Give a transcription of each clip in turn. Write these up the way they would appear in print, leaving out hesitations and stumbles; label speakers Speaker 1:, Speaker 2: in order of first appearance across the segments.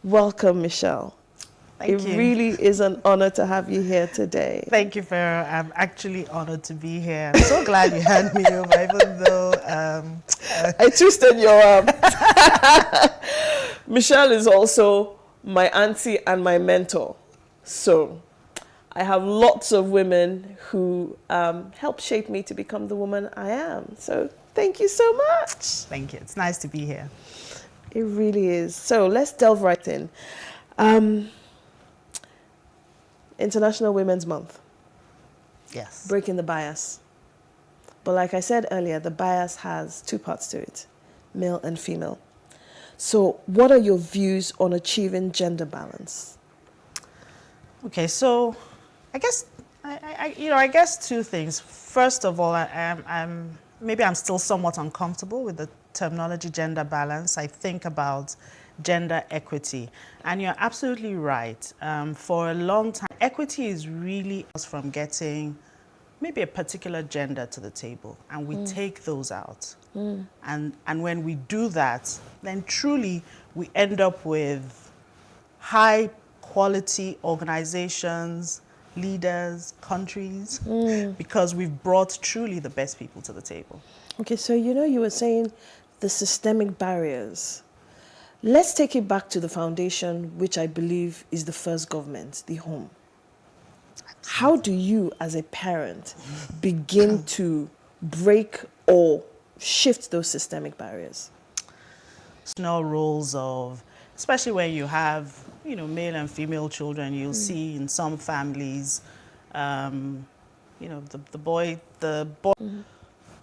Speaker 1: Welcome, Michelle.
Speaker 2: Thank you.
Speaker 1: It really is an honor to have you here today.
Speaker 2: Thank you, Farah. I'm actually honored to be here. I'm so glad you had me over, even though...
Speaker 1: I twisted your arm. Michelle is also my auntie and my mentor. So I have lots of women who helped shape me to become the woman I am. So thank you so much.
Speaker 2: Thank you. It's nice to be here.
Speaker 1: It really is. So let's delve right in. International Women's Month.
Speaker 2: Yes.
Speaker 1: Breaking the bias. But like I said earlier, the bias has two parts to it, male and female. So what are your views on achieving gender balance?
Speaker 2: Okay, so I guess, I guess two things. First of all, maybe I'm still somewhat uncomfortable with the terminology gender balance. I think about gender equity. And you're absolutely right. For a long time, equity is really us from getting maybe a particular gender to the table, and we take those out. And when we do that, then truly we end up with high quality organizations, leaders, countries, because we've brought truly the best people to the table.
Speaker 1: Okay, so you were saying the systemic barriers. Let's take it back to the foundation, which I believe is the first government, the home. How do you, as a parent, begin to break or shift those systemic barriers?
Speaker 2: Traditional roles of, especially when you have, male and female children, you'll see in some families, the boy.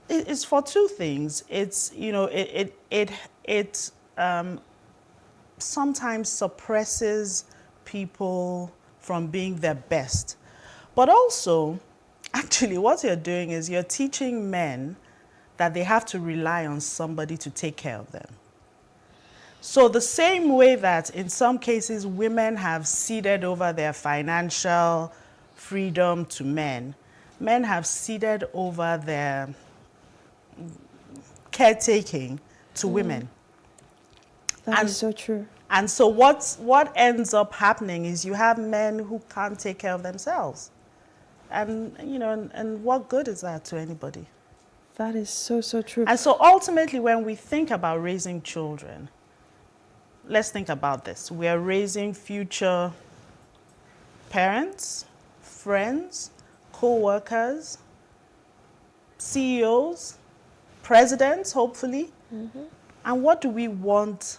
Speaker 2: It's for two things. It's, it sometimes suppresses people from being their best. But also, actually, what you're doing is you're teaching men that they have to rely on somebody to take care of them. So the same way that in some cases women have ceded over their financial freedom to men, men have ceded over their caretaking to women.
Speaker 1: That is so true.
Speaker 2: And so what ends up happening is you have men who can't take care of themselves. And, and what good is that to anybody?
Speaker 1: That is so, so true.
Speaker 2: And so ultimately, when we think about raising children, let's think about this. We are raising future parents, friends, co-workers, CEOs, presidents, hopefully. And what do we want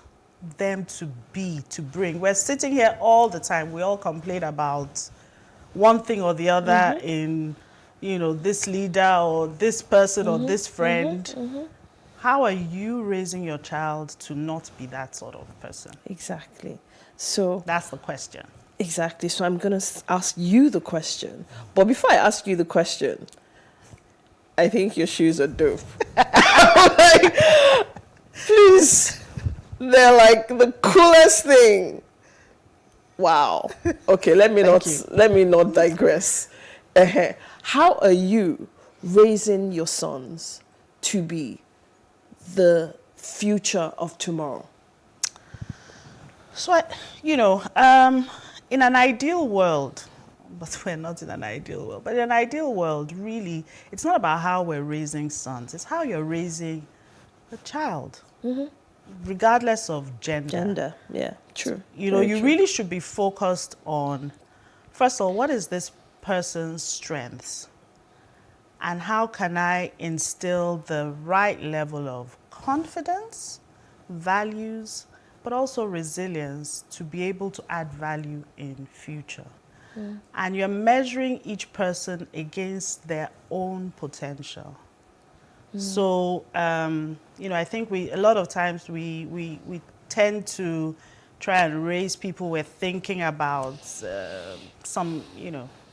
Speaker 2: them to be, to bring? We're sitting here all the time. We all complain about one thing or the other in, this leader or this person or this friend. How are you raising your child to not be that sort of person?
Speaker 1: Exactly. So
Speaker 2: that's the question.
Speaker 1: Exactly. So I'm going to ask you the question. But before I ask you the question, I think your shoes are dope. Please. They're like the coolest thing. Wow. Okay, let me not digress. How are you raising your sons to be the future of tomorrow?
Speaker 2: So, in an ideal world, but we're not in an ideal world, but in an ideal world, really, it's not about how we're raising sons. It's how you're raising a child, regardless of gender.
Speaker 1: Gender, yeah, true.
Speaker 2: You really should be focused on, first of all, what is this person's strengths? And how can I instill the right level of confidence, values, but also resilience to be able to add value in future. And you're measuring each person against their own potential. So, I think a lot of times we tend to try and raise people. We're thinking about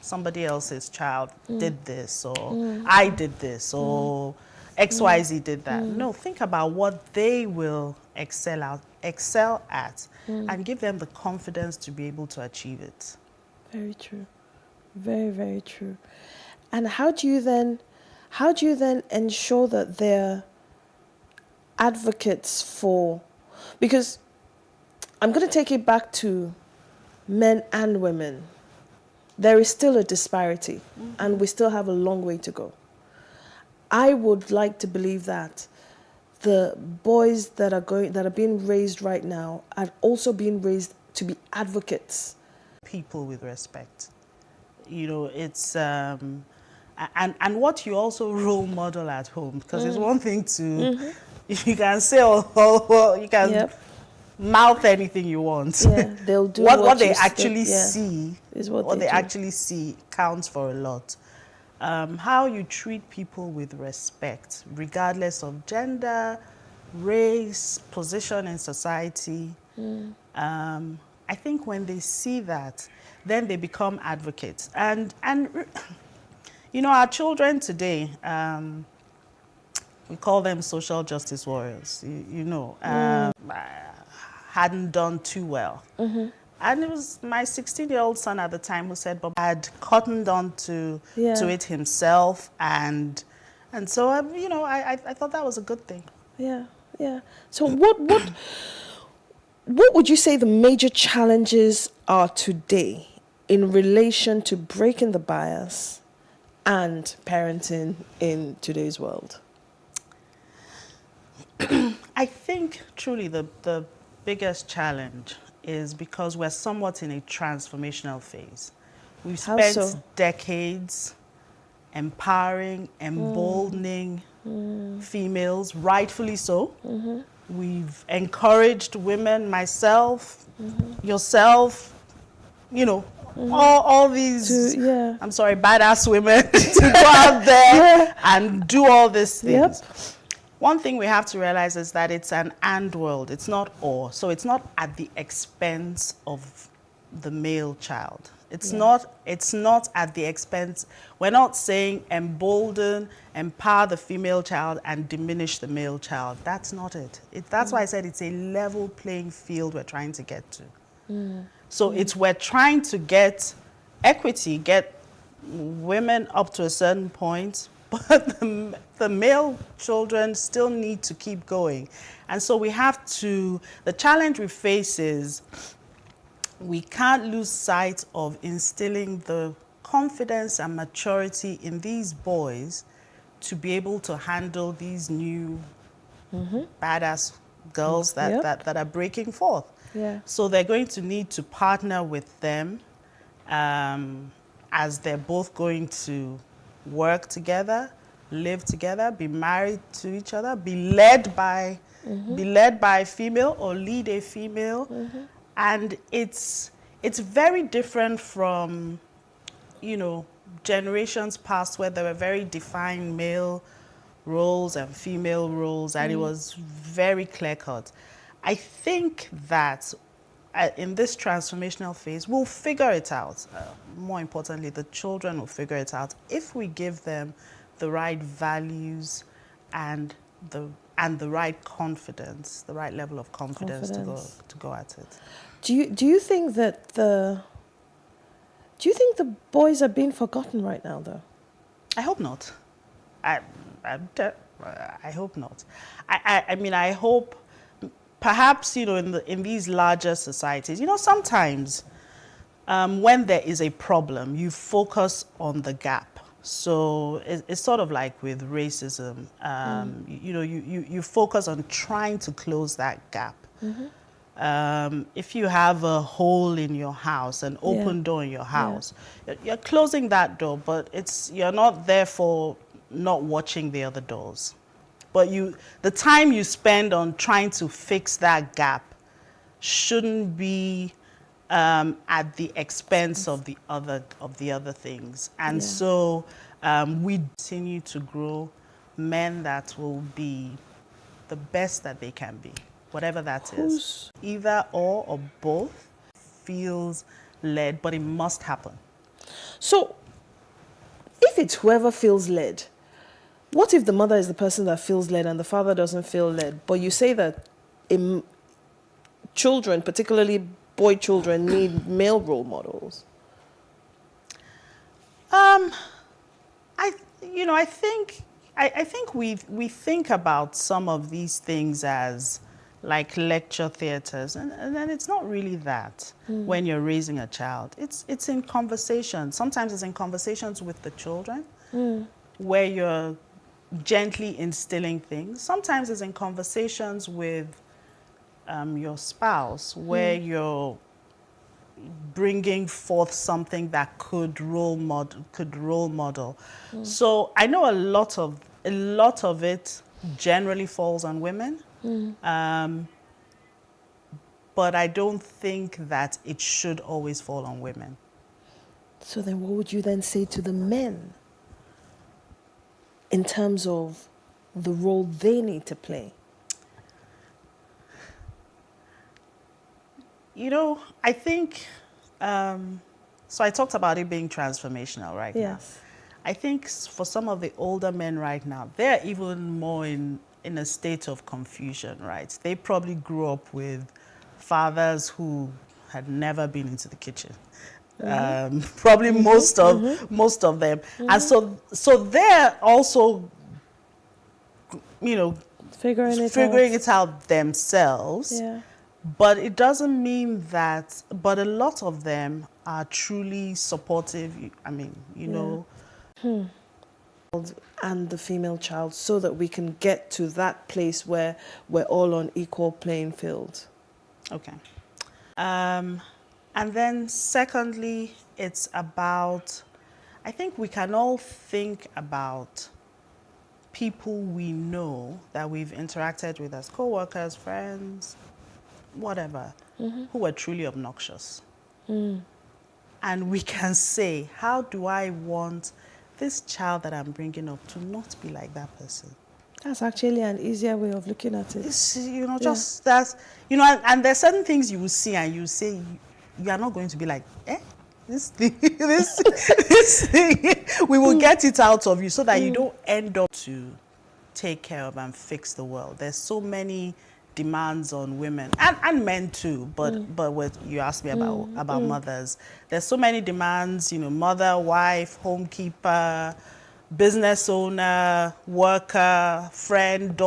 Speaker 2: somebody else's child did this, or I did this, or XYZ did that. No, think about what they will excel at, and give them the confidence to be able to achieve it.
Speaker 1: Very true. Very, very true. And how do you then ensure that they're advocates for, because I'm going to take it back to men and women. There is still a disparity, and we still have a long way to go. I would like to believe that the boys that are being raised right now are also being raised to be advocates.
Speaker 2: People with respect. It's and what you also role model at home, because it's one thing to you can say you can
Speaker 1: Yep.
Speaker 2: mouth anything you want.
Speaker 1: Yeah, they'll do
Speaker 2: what they
Speaker 1: you
Speaker 2: actually
Speaker 1: yeah,
Speaker 2: see,
Speaker 1: is what they
Speaker 2: they
Speaker 1: do.
Speaker 2: actually see counts for a lot. How you treat people with respect, regardless of gender, race, position in society. I think when they see that, then they become advocates. And our children today, we call them social justice warriors. Hadn't done too well. And it was my 16-year-old son at the time who said, "Bob had cottoned on to it himself," and so I thought that was a good thing.
Speaker 1: Yeah. So what would you say the major challenges are today in relation to breaking the bias and parenting in today's world?
Speaker 2: I think truly the biggest challenge is because we're somewhat in a transformational phase. We've
Speaker 1: How
Speaker 2: spent
Speaker 1: so?
Speaker 2: decades empowering, emboldening females, rightfully so. We've encouraged women, myself, yourself, all these, I'm sorry, badass women to go out there and do all these things.
Speaker 1: Yep.
Speaker 2: One thing we have to realize is that it's an and world, it's not or. So it's not at the expense of the male child. It's not at the expense. We're not saying embolden, empower the female child and diminish the male child. That's not it. That's why I said it's a level playing field we're trying to get to. So we're trying to get equity, get women up to a certain point, but the male children still need to keep going. And so the challenge we face is we can't lose sight of instilling the confidence and maturity in these boys to be able to handle these new badass girls that are breaking forth.
Speaker 1: Yeah.
Speaker 2: So they're going to need to partner with them as they're both going to work together, live together, be married to each other, be led by a female or lead a female. And it's very different from, generations past where there were very defined male roles and female roles, and it was very clear-cut. I think that in this transformational phase, we'll figure it out. More importantly, the children will figure it out if we give them the right values and the right confidence, the right level of confidence. To go at it.
Speaker 1: Do you think that the boys are being forgotten right now, though?
Speaker 2: I hope not. I hope not. I mean, I hope perhaps, in these larger societies, sometimes when there is a problem, you focus on the gap. So it's sort of like with racism. You focus on trying to close that gap. If you have a hole in your house, an open door in your house, you're closing that door, but you're not therefore not watching the other doors. But the time you spend on trying to fix that gap shouldn't be at the expense of the other things. And so we continue to grow men that will be the best that they can be, whatever that is. Either or both feels led, but it must happen.
Speaker 1: So if it's whoever feels led, what if the mother is the person that feels led and the father doesn't feel led? But you say that children, particularly boy children, need male role models.
Speaker 2: I think we think about some of these things as like lecture theaters, and then it's not really that when you're raising a child. It's in conversation. Sometimes it's in conversations with the children where you're gently instilling things. Sometimes it's in conversations with your spouse where you're bringing forth something that could role model. So I know a lot of it generally falls on women, but I don't think that it should always fall on women.
Speaker 1: So then what would you then say to the men in terms of the role they need to play?
Speaker 2: You know, I think, so I talked about it being transformational right now.
Speaker 1: Yes.
Speaker 2: I think for some of the older men right now, they're even more in a state of confusion, right? They probably grew up with fathers who had never been into the kitchen. Probably most of them. And so they're also, you know,
Speaker 1: Figuring
Speaker 2: it out themselves.
Speaker 1: Yeah.
Speaker 2: But it doesn't mean that, but a lot of them are truly supportive. I mean, you know.
Speaker 1: And the female child, so that we can get to that place where we're all on equal playing field.
Speaker 2: Okay. And then secondly, it's about, I think we can all think about people we know that we've interacted with as co-workers, friends, whatever, who are truly obnoxious. And we can say, how do I want this child that I'm bringing up to not be like that person?
Speaker 1: That's actually an easier way of looking at it.
Speaker 2: It's, you know, just that, you know, and there's certain things you will see and you say, you are not going to be like, this thing, this thing, we will get it out of you so that you don't end up to take care of and fix the world. There's so many demands on women and men too, but what you asked me about mothers, there's so many demands, you know, mother, wife, homekeeper, business owner, worker, friend, daughter.